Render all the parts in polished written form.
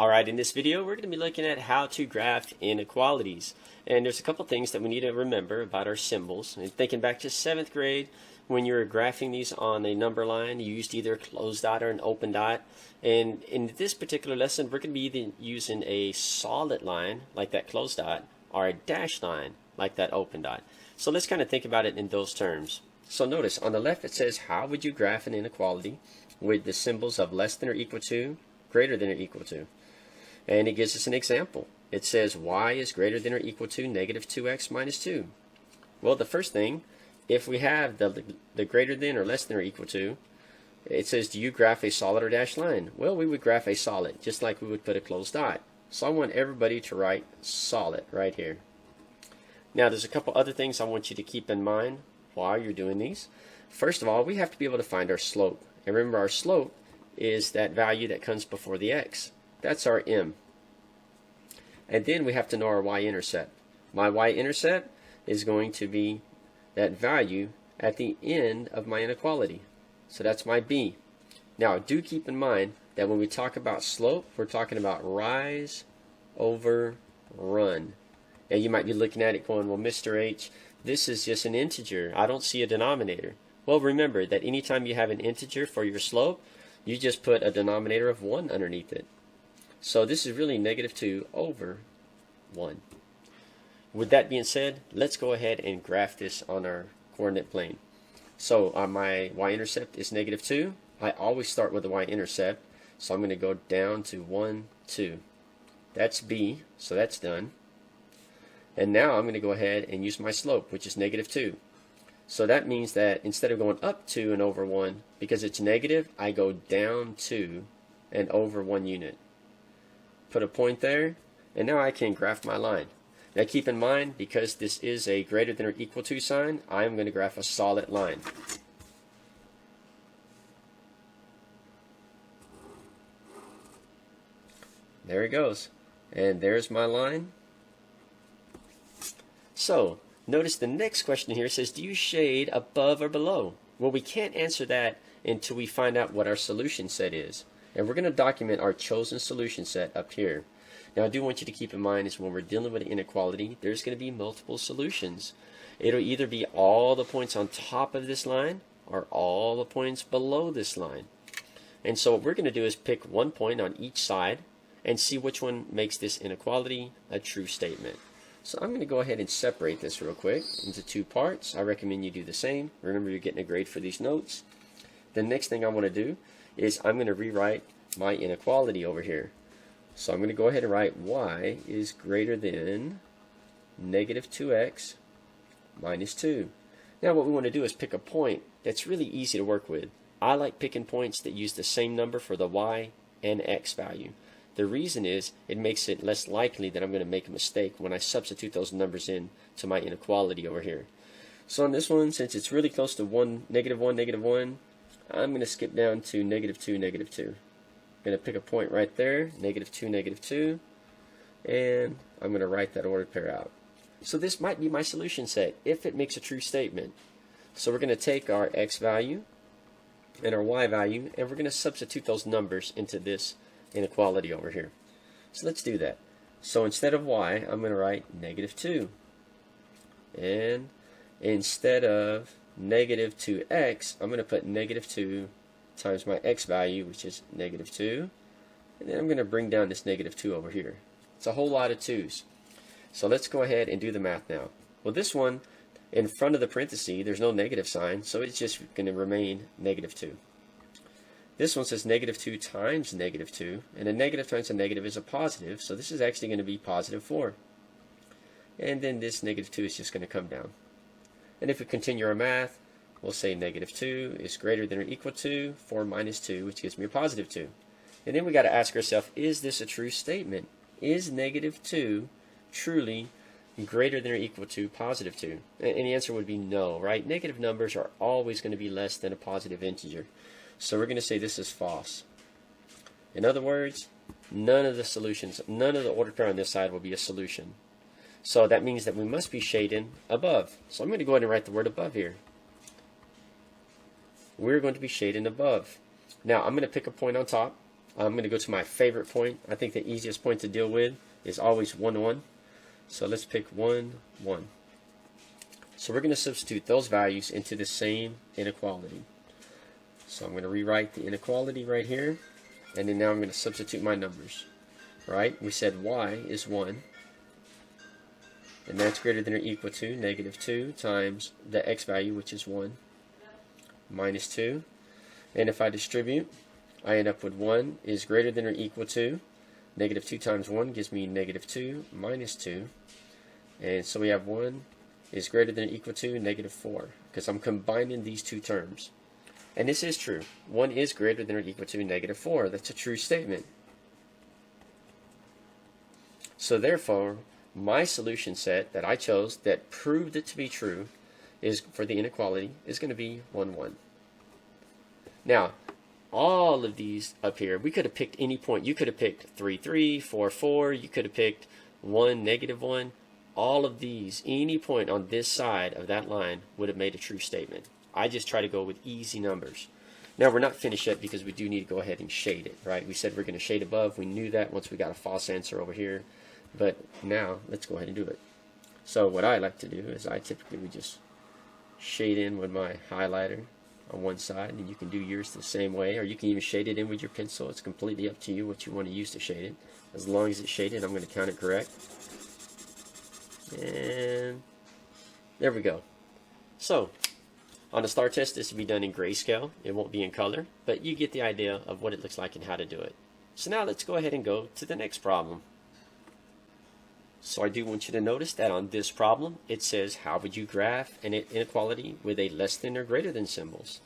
Alright, in this video we're going to be looking at how to graph inequalities. And there's a couple things that we need to remember about our symbols. And thinking back to 7th grade, when you were graphing these on a number line, you used either a closed dot or an open dot. And in this particular lesson, we're going to be either using a solid line, like that closed dot, or a dashed line, like that open dot. So let's kind of think about it in those terms. So notice, on the left it says, how would you graph an inequality with the symbols of less than or equal to, greater than or equal to? And it gives us an example. It says y is greater than or equal to negative 2x minus 2. Well, the first thing, if we have the greater than or less than or equal to, it says, do you graph a solid or dashed line? Well, we would graph a solid, just like we would put a closed dot. So I want everybody to write solid right here. Now, there's a couple other things I want you to keep in mind while you're doing these. First of all, we have to be able to find our slope. And remember, our slope is that value that comes before the x. That's our m. And then we have to know our y-intercept. My y-intercept is going to be that value at the end of my inequality. So that's my b. Now, do keep in mind that when we talk about slope, we're talking about rise over run. Now, you might be looking at it going, well, Mr. H, this is just an integer. I don't see a denominator. Well, remember that anytime you have an integer for your slope, you just put a denominator of 1 underneath it. So this is really negative 2 over 1. With that being said, let's go ahead and graph this on our coordinate plane. So my y-intercept is negative 2. I always start with the y-intercept. So I'm going to go down to 1, 2. That's b, so that's done. And now I'm going to go ahead and use my slope, which is negative 2. So that means that instead of going up 2 and over 1, because it's negative, I go down 2 and over 1 unit. Put a point there, and now I can graph my line. Now keep in mind, because this is a greater than or equal to sign, I'm going to graph a solid line. There it goes. And there's my line. So, notice the next question here says, do you shade above or below? Well, we can't answer that until we find out what our solution set is. And we're going to document our chosen solution set up here. Now, I do want you to keep in mind is when we're dealing with an inequality, there's going to be multiple solutions. It'll either be all the points on top of this line or all the points below this line. And so what we're going to do is pick one point on each side and see which one makes this inequality a true statement. So I'm going to go ahead and separate this real quick into two parts. I recommend you do the same. Remember, you're getting a grade for these notes. The next thing I want to do is I'm going to rewrite my inequality over here. So I'm going to go ahead and write y is greater than negative 2x minus 2. Now what we want to do is pick a point that's really easy to work with. I like picking points that use the same number for the y and x value. The reason is it makes it less likely that I'm going to make a mistake when I substitute those numbers in to my inequality over here. So on this one, since it's really close to 1, negative 1, negative 1, I'm going to skip down to negative 2, negative 2. I'm going to pick a point right there, negative 2, negative 2, and I'm going to write that ordered pair out. So this might be my solution set if it makes a true statement. So we're going to take our x value and our y value, and we're going to substitute those numbers into this inequality over here. So let's do that. So instead of y, I'm going to write negative 2. And instead of negative 2x, I'm going to put negative 2 times my x value, which is negative 2. And then I'm going to bring down this negative 2 over here. It's a whole lot of 2's. So let's go ahead and do the math now. Well, this one, in front of the parenthesis, there's no negative sign, so it's just going to remain negative 2. This one says negative 2 times negative 2, and a negative times a negative is a positive, so this is actually going to be positive 4. And then this negative 2 is just going to come down. And if we continue our math, we'll say negative 2 is greater than or equal to 4 minus 2, which gives me a positive 2. And then we got to ask ourselves, is this a true statement? Is negative 2 truly greater than or equal to positive 2? And the answer would be no, right? Negative numbers are always going to be less than a positive integer. So we're going to say this is false. In other words, none of the solutions, none of the ordered pair on this side will be a solution. So that means that we must be shading above. So I'm going to go ahead and write the word above here. We're going to be shading above. Now I'm going to pick a point on top. I'm going to go to my favorite point. I think the easiest point to deal with is always 1, 1. So let's pick 1, 1. So we're going to substitute those values into the same inequality. So I'm going to rewrite the inequality right here, and then now I'm going to substitute my numbers. Right? We said y is 1, and that's greater than or equal to -2 times the x value, which is 1, minus 2. And if I distribute, I end up with 1 is greater than or equal to -2 times 1 gives me -2 minus 2. And so we have 1 is greater than or equal to -4, because I'm combining these two terms. And this is true. 1 is greater than or equal to -4. That's a true statement. So therefore, my solution set that I chose that proved it to be true is for the inequality is going to be 1, 1. Now, all of these up here, we could have picked any point. You could have picked 3, 3, 4, 4. You could have picked 1, -1. All of these, any point on this side of that line would have made a true statement. I just try to go with easy numbers. Now, we're not finished yet because we do need to go ahead and shade it, right? We said we're going to shade above. We knew that once we got a false answer over here. But now, let's go ahead and do it. So what I like to do is I typically would just shade in with my highlighter on one side, and you can do yours the same way, or you can even shade it in with your pencil. It's completely up to you what you want to use to shade it. As long as it's shaded, I'm going to count it correct. And there we go. So, on the STAR test, this will be done in grayscale. It won't be in color, but you get the idea of what it looks like and how to do it. So now let's go ahead and go to the next problem. So I do want you to notice that on this problem, it says, how would you graph an inequality with a less than or greater than symbols?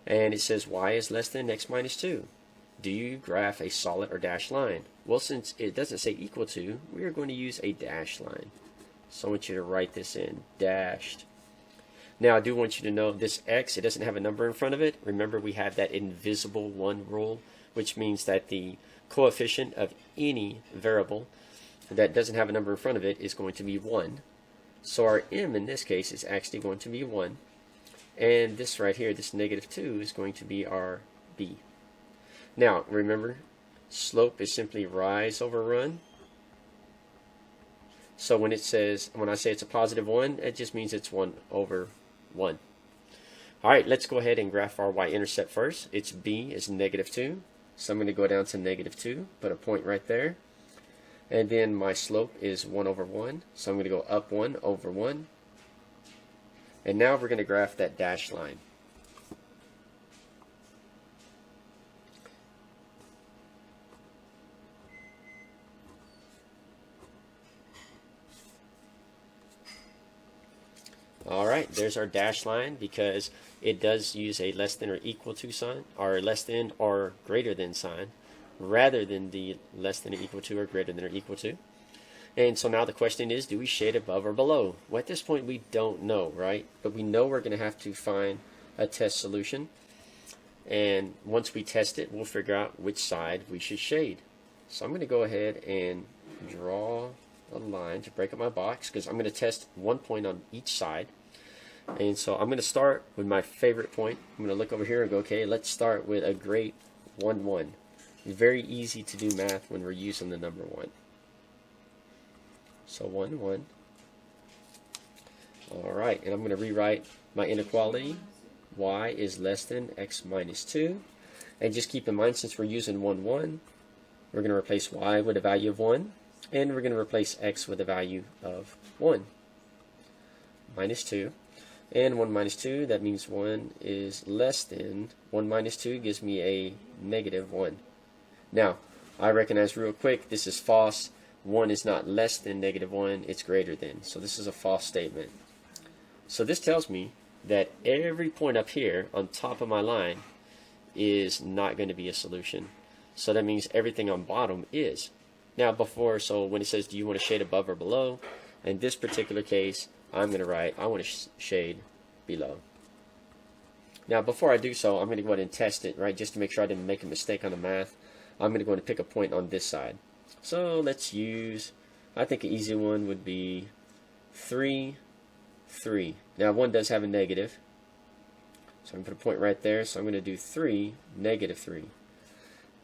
And it says y is less than x minus 2. Do you graph a solid or dashed line? Well, since it doesn't say equal to, we are going to use a dashed line. So I want you to write this in, dashed. Now I do want you to know this x, it doesn't have a number in front of it. Remember, we have that invisible 1 rule, which means that the coefficient of any variable that doesn't have a number in front of it is going to be 1. So our m in this case is actually going to be 1. And this right here, this -2, is going to be our b. Now, remember, slope is simply rise over run. So when I say it's a positive 1, it just means it's 1 over 1. Alright, let's go ahead and graph our y-intercept first. Its b is -2. So I'm going to go down to -2, put a point right there. And then my slope is 1 over 1. So I'm going to go up 1 over 1. And now we're going to graph that dashed line. Alright, there's our dashed line because it does use a less than or equal to sign, or less than or greater than sign, rather than the less than or equal to or greater than or equal to. And so now the question is, do we shade above or below? Well, at this point we don't know, right? But we know we're going to have to find a test solution. And once we test it, we'll figure out which side we should shade. So I'm going to go ahead and draw a line to break up my box, because I'm going to test one point on each side. And so I'm going to start with my favorite point. I'm going to look over here and go, okay, let's start with a great 1, 1. It's very easy to do math when we're using the number 1. So 1, 1. Alright, and I'm going to rewrite my inequality. Y is less than x minus 2. And just keep in mind, since we're using 1, 1, we're going to replace y with a value of 1. And we're going to replace x with a value of 1. Minus 2. And 1 minus 2, that means 1 is less than. 1 minus 2 gives me a -1. Now, I recognize real quick, this is false. 1 is not less than -1, it's greater than. So this is a false statement. So this tells me that every point up here on top of my line is not going to be a solution. So that means everything on bottom is. Now so when it says, do you want to shade above or below? In this particular case, I'm going to write, I want to shade below. Now before I do so, I'm going to go ahead and test it, right, just to make sure I didn't make a mistake on the math. I'm going to go ahead and pick a point on this side. So let's use, I think an easy one would be 3, 3. Now 1 does have a negative, so I'm going to put a point right there, so I'm going to do 3, -3.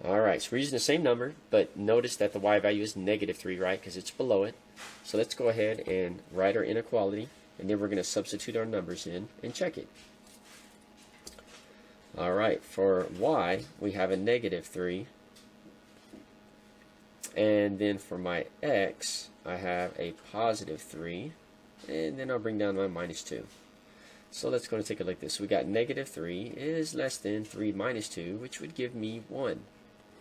Alright, so we're using the same number, but notice that the y value is negative 3, right? Because it's below it. So let's go ahead and write our inequality, and then we're going to substitute our numbers in and check it. Alright, for y, we have a negative 3. And then for my x, I have a positive 3. And then I'll bring down my minus 2. So let's go and take a look at this. We got negative 3 is less than 3 minus 2, which would give me 1.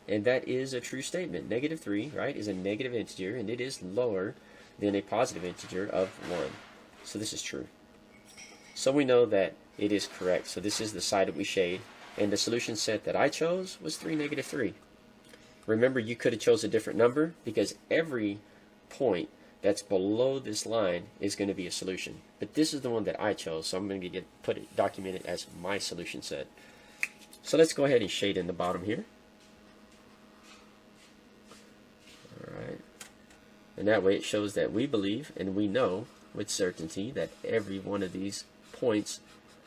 And that is a true statement. Negative 3, right, is a negative integer, and it is lower than a positive integer of 1. So this is true. So we know that it is correct. So this is the side that we shade. And the solution set that I chose was 3, negative 3. Remember, you could have chose a different number because every point that's below this line is going to be a solution. But this is the one that I chose, so I'm going to put it documented as my solution set. So let's go ahead and shade in the bottom here. Alright. And that way it shows that we believe and we know with certainty that every one of these points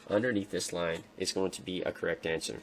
underneath this line is going to be a correct answer.